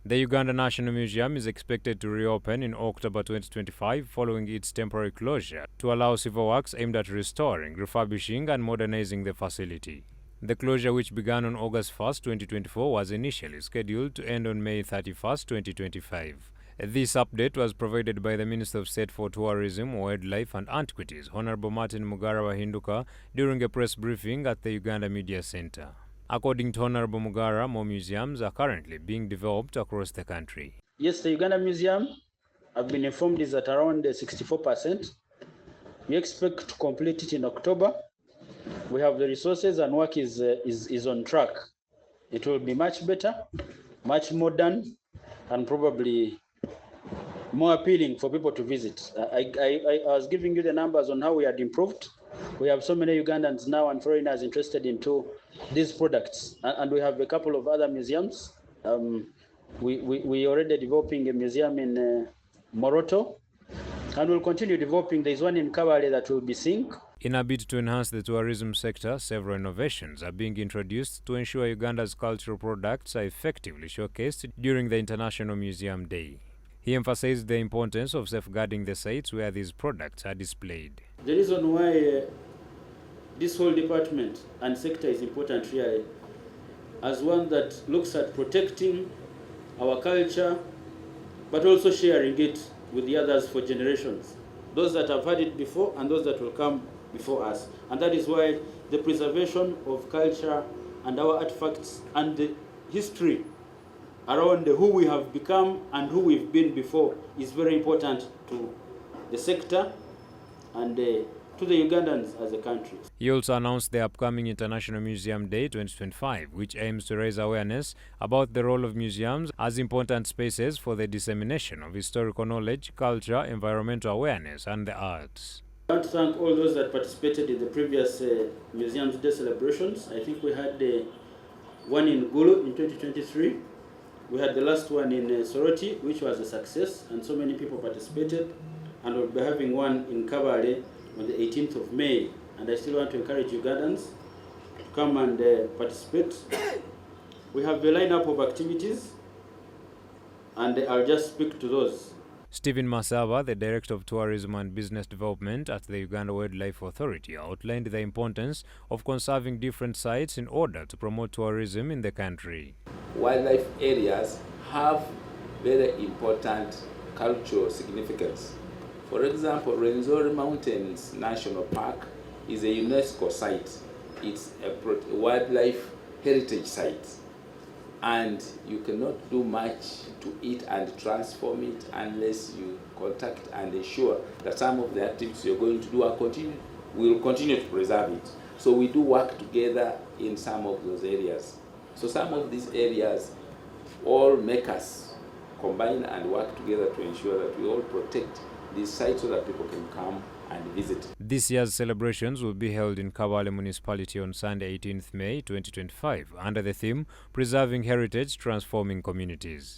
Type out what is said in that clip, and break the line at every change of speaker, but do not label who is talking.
The Uganda National Museum is expected to reopen in October 2025 following its temporary closure to allow civil works aimed at restoring, refurbishing and modernizing the facility. The closure, which began on August 1, 2024, was initially scheduled to end on May 31, 2025. This update was provided by the Minister of State for Tourism, Wildlife and Antiquities, Honorable Martin Mugara Wahinduka, during a press briefing at the Uganda Media Center. According to Honorable Mugara, more museums are currently being developed across the country.
Yes, the Uganda Museum, I've been informed, is at around 64%. We expect to complete it in October. We have the resources and work is on track. It will be much better, much modern, and probably more appealing for people to visit. I was giving you the numbers on how we had improved. We have so many Ugandans now and foreigners interested into these products, and we have a couple of other museums. We already developing a museum in Moroto, and we'll continue developing. There's one in Kabale that will be seeing.
In a bid to enhance the tourism sector, several innovations are being introduced to ensure Uganda's cultural products are effectively showcased during the International Museum Day. He emphasized the importance of safeguarding the sites where these products are displayed.
The reason why this whole department and sector is important really, as one that looks at protecting our culture, but also sharing it with the others for generations, those that have had it before and those that will come before us. And that is why the preservation of culture and our artifacts and the history around who we have become and who we've been before is very important to the sector and to the Ugandans as a country.
He also announced the upcoming International Museum Day 2025, which aims to raise awareness about the role of museums as important spaces for the dissemination of historical knowledge, culture, environmental awareness, and the arts.
I want to thank all those that participated in the previous Museums Day celebrations. I think we had one in Gulu in 2023. We had the last one in Soroti, which was a success, and so many people participated. And we'll be having one in Kabale on the 18th of May. And I still want to encourage Ugandans to come and participate. We have a lineup of activities, and I'll just speak to those.
Stephen Masaba, the Director of Tourism and Business Development at the Uganda Wildlife Authority, outlined the importance of conserving different sites in order to promote tourism in the country.
Wildlife areas have very important cultural significance. For example, Rwenzori Mountains National Park is a UNESCO site. It's a wildlife heritage site. And you cannot do much to it and transform it unless you contact and ensure that some of the activities you're going to do will continue to preserve it. So we do work together in some of those areas. So some of these areas all make us combine and work together to ensure that we all protect these sites so that people can come and visit.
This year's celebrations will be held in Kabale Municipality on Sunday, 18th May 2025, under the theme Preserving Heritage, Transforming Communities.